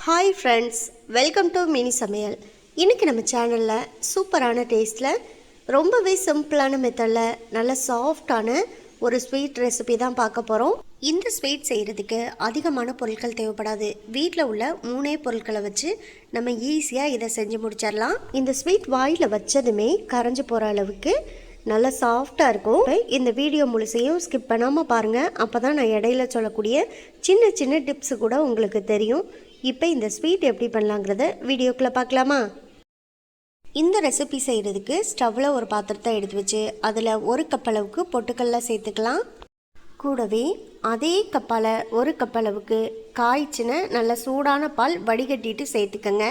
Hi friends, welcome to mini சமையல். இன்றைக்கி நம்ம சேனலில் சூப்பரான டேஸ்ட்டில் ரொம்பவே சிம்பிளான மெத்தடில் நல்ல சாஃப்டான ஒரு ஸ்வீட் ரெசிபி தான் பார்க்க போகிறோம். இந்த ஸ்வீட் செய்கிறதுக்கு அதிகமான பொருட்கள் தேவைப்படாது. வீட்டில் உள்ள 3 பொருட்களை வச்சு நம்ம ஈஸியாக இதை செஞ்சு முடிச்சிடலாம். இந்த ஸ்வீட் வாயில் வச்சதுமே கரைஞ்சி போகிற அளவுக்கு நல்லா சாஃப்டாக இருக்கும். இந்த வீடியோ முழுசையும் ஸ்கிப் பண்ணாமல் பாருங்கள். அப்போ தான் நான் இடையில சொல்லக்கூடிய சின்ன சின்ன டிப்ஸு கூட உங்களுக்கு தெரியும். இப்போ இந்த ஸ்வீட் எப்படி பண்ணலாங்கிறத வீடியோக்குள்ளே பார்க்கலாமா? இந்த ரெசிபி செய்கிறதுக்கு ஸ்டவ்வில் ஒரு பாத்திரத்தை எடுத்து வச்சு அதில் 1 கப் அளவுக்கு பொட்டுக்கடலை சேர்த்துக்கலாம். கூடவே அதே கப்பால் 1 கப் அளவுக்கு காய்ச்சின நல்ல சூடான பால் வடிகட்டிட்டு சேர்த்துக்கங்க.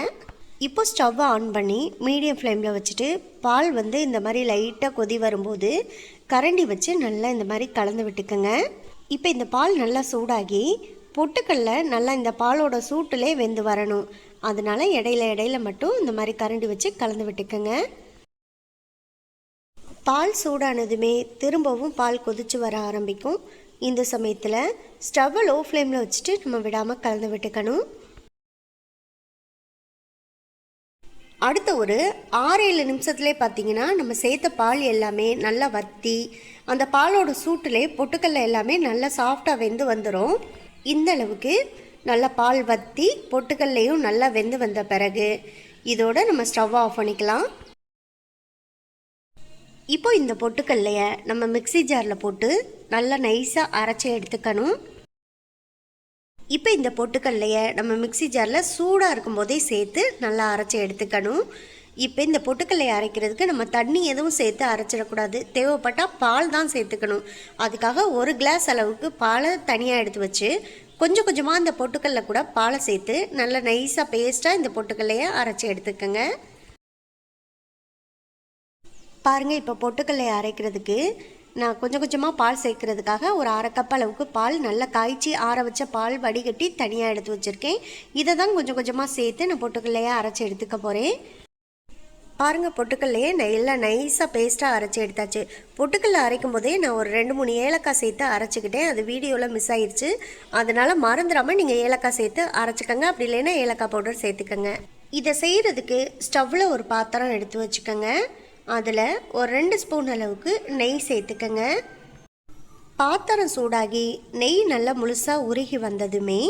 இப்போ ஸ்டவ்வை ஆன் பண்ணி மீடியம் ஃப்ளேமில் வச்சுட்டு பால் இந்த மாதிரி லைட்டாக கொதி வரும்போது கரண்டி வச்சு நல்லா இந்த மாதிரி கலந்து விட்டுக்கோங்க. இப்போ இந்த பால் நல்லா சூடாகி பொட்டுக்கடல நல்லா இந்த பாலோட சூட்டிலே வெந்து வரணும். அதனால் இடையில மட்டும் இந்த மாதிரி கரண்டி வச்சு கலந்து விட்டுக்கோங்க. பால் சூடானதுமே திரும்பவும் பால் கொதித்து வர ஆரம்பிக்கும். இந்த சமயத்தில் ஸ்டவ்வை லோ ஃப்ளேமில் வச்சுட்டு நம்ம விடாமல் கலந்து விட்டுக்கணும். அடுத்த ஒரு 6-7 நிமிஷத்துலேயே பார்த்தீங்கன்னா நம்ம சேர்த்த பால் எல்லாமே நல்லா வற்றி அந்த பாலோட சூட்டிலே பொட்டுக்கடல எல்லாமே நல்லா சாஃப்டாக வெந்து வந்துடும். இந்த அளவுக்கு நல்லா பால் வற்றி பொட்டுக்கல்லையும் நல்லா வெந்து வந்த பிறகு இதோட நம்ம ஸ்டவ் ஆஃப் பண்ணிக்கலாம். இப்போ இந்த பொட்டுக்கல்லையை நம்ம மிக்ஸி ஜாரில் போட்டு நல்லா நைஸாக அரைச்சி எடுத்துக்கணும். இப்போ இந்த பொட்டுக்கல்லையை நம்ம மிக்ஸி ஜாரில் சூடாக இருக்கும்போதே சேர்த்து நல்லா அரைச்சி எடுத்துக்கணும். இப்போ இந்த பொட்டுக்கல்லையை அரைக்கிறதுக்கு நம்ம தண்ணி எதுவும் சேர்த்து அரைச்சிடக்கூடாது. தேவைப்பட்டால் பால் தான் சேர்த்துக்கணும். அதுக்காக 1 கிளாஸ் அளவுக்கு பாலை தனியாக எடுத்து வச்சு கொஞ்சம் கொஞ்சமாக இந்த பொட்டுக்கல்ல கூட பாலை சேர்த்து நல்லா நைஸாக பேஸ்ட்டாக இந்த பொட்டுக்கல்லையை அரைச்சி எடுத்துக்கோங்க. பாருங்கள், இப்போ பொட்டுக்கல்லையை அரைக்கிறதுக்கு நான் கொஞ்சம் கொஞ்சமாக பால் சேர்க்கறதுக்காக ஒரு 1/2 கப் அளவுக்கு பால் நல்லா காய்ச்சி ஆற வச்ச பால் வடிகட்டி தனியாக எடுத்து வச்சுருக்கேன். இதை தான் கொஞ்சம் கொஞ்சமாக சேர்த்து நான் பொட்டுக்கல்லையை அரைச்சி எடுத்துக்க போகிறேன். பாருங்கள், பொட்டுக்கல்லையே எல்லாம் நைஸாக பேஸ்ட்டாக அரைச்சி எடுத்தாச்சு. பொட்டுக்கல்ல அரைக்கும் போதே நான் ஒரு 2-3 ஏலக்காய் சேர்த்து அரைச்சிக்கிட்டேன். அது வீடியோவில் மிஸ் ஆயிடுச்சு. அதனால் மறந்துடாமல் நீங்கள் ஏலக்காய் சேர்த்து அரைச்சிக்கோங்க. அப்படி இல்லைன்னா ஏலக்காய் பவுடர் சேர்த்துக்கோங்க. இதை செய்கிறதுக்கு ஸ்டவ்வில் ஒரு பாத்திரம் எடுத்து வச்சுக்கோங்க. அதில் ஒரு 2 ஸ்பூன் அளவுக்கு நெய் சேர்த்துக்கோங்க. பாத்திரம் சூடாகி நெய் நல்லா முழுசாக உருகி வந்ததுமே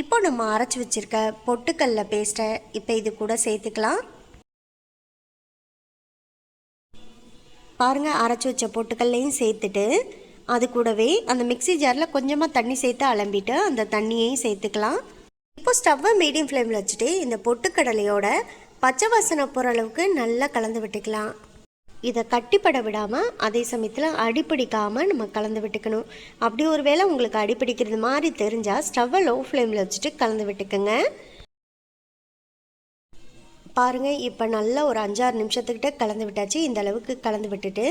இப்போ நம்ம அரைச்சி வச்சுருக்க பொட்டுக்கல்ல பேஸ்ட்டை இப்போ இது கூட சேர்த்துக்கலாம். பாருங்கள், அரைச்சி வச்ச பொட்டுக்கல்லையும் சேர்த்துட்டு அது கூடவே அந்த மிக்ஸி ஜாரில் கொஞ்சமாக தண்ணி சேர்த்து அலம்பிட்டு அந்த தண்ணியையும் சேர்த்துக்கலாம். இப்போ ஸ்டவ்வை மீடியம் ஃப்ளேமில் வச்சுட்டு இந்த பொட்டுக்கடலையோட பச்சை வாசனை போகிற அளவுக்கு நல்லா கலந்து விட்டுக்கலாம். இதை கட்டிப்பட விடாமல் அதே சமயத்தில் அடிப்பிடிக்காமல் நம்ம கலந்து விட்டுக்கணும். அப்படி ஒரு வேளை உங்களுக்கு அடிப்பிடிக்கிறது மாதிரி தெரிஞ்சால் ஸ்டவ்வை லோ ஃப்ளேமில் வச்சுட்டு கலந்து விட்டுக்கோங்க. பாருங்கள், இப்போ நல்லா ஒரு 5-6 நிமிஷத்துக்கிட்ட கலந்து விட்டாச்சு. இந்த அளவுக்கு கலந்து விட்டுட்டு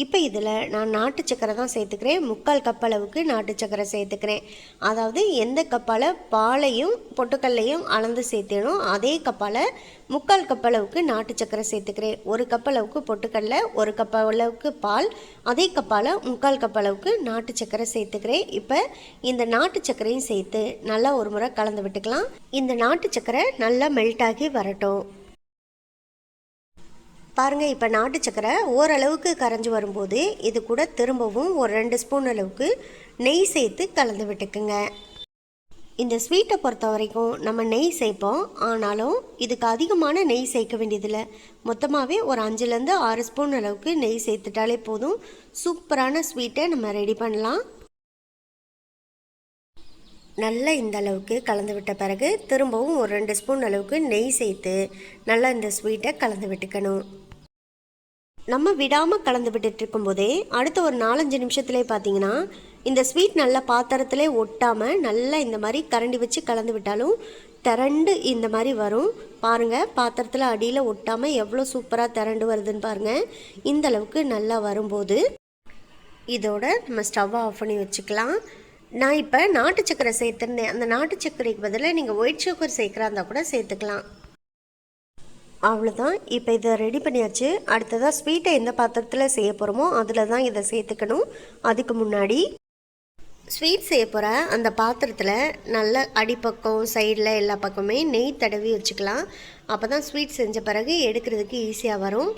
இப்போ இதில் நான் நாட்டு சக்கரை தான் சேர்த்துக்கிறேன். 3/4 கப் அளவுக்கு நாட்டு சக்கரை சேர்த்துக்கிறேன். அதாவது எந்த கப்பால் பாலையும் பொட்டுக்கல்லையும் அளந்து சேர்த்தேனோ அதே கப்பால் 3/4 கப் அளவுக்கு நாட்டு சக்கரை சேர்த்துக்கிறேன். 1 கப் அளவுக்கு பொட்டுக்கடலை, 1 கப் அளவுக்கு பால், அதே கப்பால் 3/4 கப் அளவுக்கு நாட்டு சக்கரை சேர்த்துக்கிறேன். இப்போ இந்த நாட்டு சக்கரையும் சேர்த்து நல்லா ஒரு முறை கலந்து விட்டுக்கலாம். இந்த நாட்டு சக்கரை நல்லா மெல்ட் ஆகி வரட்டும். பாருங்கள், இப்போ நாட்டு சக்கரை ஓரளவுக்கு கரைஞ்சி வரும்போது இது கூட திரும்பவும் ஒரு 2 ஸ்பூன் அளவுக்கு நெய் சேர்த்து கலந்து விட்டுக்குங்க. இந்த ஸ்வீட்டை பொறுத்த வரைக்கும் நம்ம நெய் சேர்ப்போம். ஆனாலும் இதுக்கு அதிகமான நெய் சேர்க்க வேண்டியதில்லை. மொத்தமாகவே ஒரு 5-6 ஸ்பூன் அளவுக்கு நெய் சேர்த்துட்டாலே போதும். சூப்பரான ஸ்வீட்டை நம்ம ரெடி பண்ணலாம். நல்லா இந்த அளவுக்கு கலந்து விட்ட பிறகு திரும்பவும் ஒரு 2 ஸ்பூன் அளவுக்கு நெய் சேர்த்து நல்லா இந்த ஸ்வீட்டை கலந்து விட்டுக்கணும். நம்ம விடாமல் கலந்து விட்டுட்டு இருக்கும்போதே அடுத்த ஒரு 4-5 நிமிஷத்துலேயே பார்த்தீங்கன்னா இந்த ஸ்வீட் நல்லா பாத்திரத்திலே ஒட்டாமல் நல்லா இந்த மாதிரி கரண்டி வச்சு கலந்து விட்டாலும் திரண்டு இந்த மாதிரி வரும். பாருங்கள், பாத்திரத்தில் அடியில் ஒட்டாமல் எவ்வளோ சூப்பராக திரண்டு வருதுன்னு பாருங்கள். இந்த அளவுக்கு நல்லா வரும்போது இதோட நம்ம ஸ்டவ்வை ஆஃப் பண்ணி வச்சுக்கலாம். நான் இப்போ நாட்டு சக்கரை சேர்த்துருந்தேன். அந்த நாட்டு சக்கரைக்கு பதிலாக நீங்கள் ஒயிட் சுகர் சேர்க்குறா இருந்தால் கூட சேர்த்துக்கலாம். அவ்வளோதான். இப்போ இதை ரெடி பண்ணியாச்சு. அடுத்ததாக ஸ்வீட்டை எந்த பாத்திரத்தில் செய்ய போகிறோமோ அதில் தான் இதை சேர்த்துக்கணும். அதுக்கு முன்னாடி ஸ்வீட் செய்ய போகிற அந்த பாத்திரத்தில் நல்ல அடிப்பக்கம் சைடில் எல்லா பக்கமே நெய் தடவி வச்சுக்கலாம். அப்போ தான் ஸ்வீட் செஞ்ச பிறகு எடுக்கிறதுக்கு ஈஸியாக வரும்.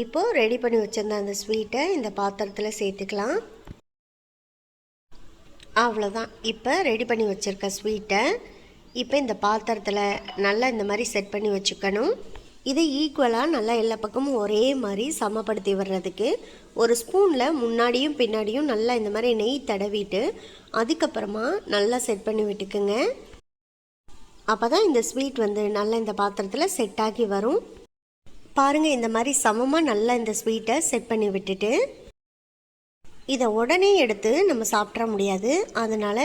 இப்போது ரெடி பண்ணி வச்சுருந்த அந்த ஸ்வீட்டை இந்த பாத்திரத்தில் சேர்த்துக்கலாம். அவ்வளோதான். இப்போ ரெடி பண்ணி வச்சுருக்க ஸ்வீட்டை இப்போ இந்த பாத்திரத்தில் நல்லா இந்த மாதிரி செட் பண்ணி வச்சுக்கணும். இதை ஈக்குவலாக நல்லா எல்லா பக்கமும் ஒரே மாதிரி சமப்படுத்தி வர்றதுக்கு ஒரு ஸ்பூனில் முன்னாடியும் பின்னாடியும் நல்லா இந்த மாதிரி நெய் தடவிட்டு அதுக்கப்புறமா நல்லா செட் பண்ணி விட்டுக்குங்க. அப்போ தான் இந்த ஸ்வீட் நல்லா இந்த பாத்திரத்தில் செட் ஆகி வரும். பாருங்கள், இந்த மாதிரி சமமாக நல்லா இந்த ஸ்வீட்டை செட் பண்ணி விட்டுட்டு இதை உடனே எடுத்து நம்ம சாப்பிட்ற முடியாது. அதனால்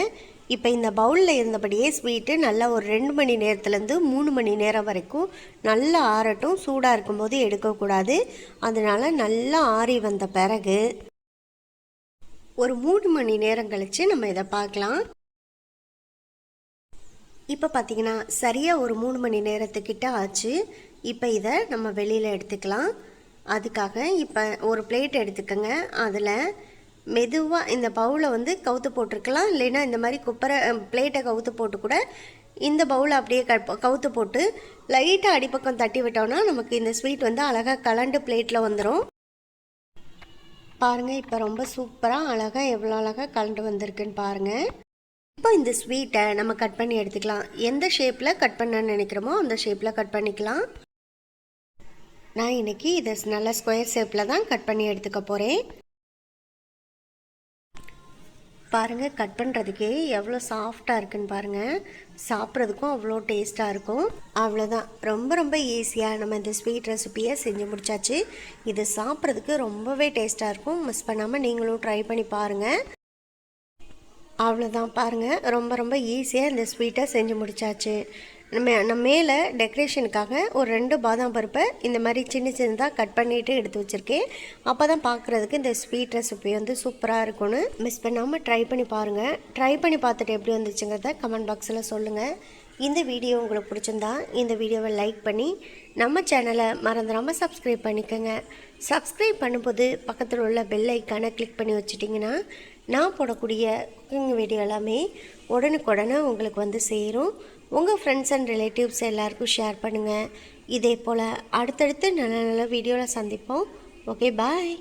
இப்போ இந்த பவுலில் இருந்தபடியே ஸ்வீட்டு நல்லா ஒரு 2 மணி நேரத்துலேருந்து 3 மணி நேரம் வரைக்கும் நல்லா ஆறட்டும். சூடாக இருக்கும்போது எடுக்கக்கூடாது. அதனால் நல்லா ஆறி வந்த பிறகு ஒரு 3 மணி நேரம் கழித்து நம்ம இதை பார்க்கலாம். இப்போ பார்த்திங்கன்னா சரியாக ஒரு 3 மணி நேரத்துக்கிட்ட ஆச்சு. இப்போ இதை நம்ம வெளியில் எடுத்துக்கலாம். அதுக்காக இப்போ ஒரு பிளேட் எடுத்துக்கோங்க. அதில் மெதுவாக இந்த பவுலை கவுத்து போட்டிருக்கலாம். இல்லைன்னா இந்த மாதிரி குப்பரை பிளேட்டை கவுத்து போட்டு கூட இந்த பவுலை அப்படியே கவுத்து போட்டு லைட்டாக அடிப்பக்கம் தட்டி விட்டோம்னா நமக்கு இந்த ஸ்வீட் அழகாக கலண்டு பிளேட்டில் வந்துடும். பாருங்கள், இப்போ ரொம்ப சூப்பராக அழகாக எவ்வளோ அழகாக கலண்டு வந்திருக்குன்னு பாருங்கள். இப்போ இந்த ஸ்வீட்டை நம்ம கட் பண்ணி எடுத்துக்கலாம். எந்த ஷேப்பில் கட் பண்ணணும்னு நினைக்கிறோமோ அந்த ஷேப்பில் கட் பண்ணிக்கலாம். நான் இன்றைக்கி இதை நல்ல ஸ்கொயர் ஷேப்பில் தான் கட் பண்ணி எடுத்துக்க போகிறேன். பாருங்கள், கட் பண்ணுறதுக்கே எவ்வளோ சாஃப்டாக இருக்குன்னு பாருங்கள். சாப்பிட்றதுக்கும் அவ்வளோ டேஸ்ட்டாக இருக்கும். அவ்வளோதான், ரொம்ப ரொம்ப ஈஸியாக நம்ம இந்த ஸ்வீட் ரெசிப்பியை செஞ்சு முடிச்சாச்சு. இது சாப்பிட்றதுக்கு ரொம்பவே டேஸ்ட்டாக இருக்கும். மிஸ் பண்ணாமல் நீங்களும் ட்ரை பண்ணி பாருங்கள். அவ்வளோதான், பாருங்கள், ரொம்ப ரொம்ப ஈஸியாக இந்த ஸ்வீட்டை செஞ்சு முடிச்சாச்சு. நம்ம மேலே டெக்கரேஷனுக்காக ஒரு 2 பாதாம் பருப்பை இந்த மாதிரி சின்ன சின்னதாக கட் பண்ணிவிட்டு எடுத்து வச்சுருக்கேன். அப்போ தான் பார்க்குறதுக்கு இந்த ஸ்வீட் ரெசிபி சூப்பராக இருக்கும்னு. மிஸ் பண்ணாமல் ட்ரை பண்ணி பாருங்கள். ட்ரை பண்ணி பார்த்துட்டு எப்படி வந்துச்சுங்கிறத கமெண்ட் பாக்ஸில் சொல்லுங்கள். இந்த வீடியோ உங்களுக்கு பிடிச்சிருந்தா இந்த வீடியோவை லைக் பண்ணி நம்ம சேனலை மறந்துடாமல் சப்ஸ்கிரைப் பண்ணிக்கோங்க. சப்ஸ்கிரைப் பண்ணும்போது பக்கத்தில் உள்ள பெல் ஐக்கானை கிளிக் பண்ணி வச்சிட்டிங்கன்னா நான் போடக்கூடிய குக்கிங் வீடியோ எல்லாமே உடனுக்குடனே உங்களுக்கு சேரும். உங்கள் ஃப்ரெண்ட்ஸ் அண்ட் ரிலேட்டிவ்ஸ் எல்லாருக்கும் ஷேர் பண்ணுங்கள். இதே போல் அடுத்தடுத்து நல்ல நல்ல வீடியோவில் சந்திப்போம். ஓகே, பாய்.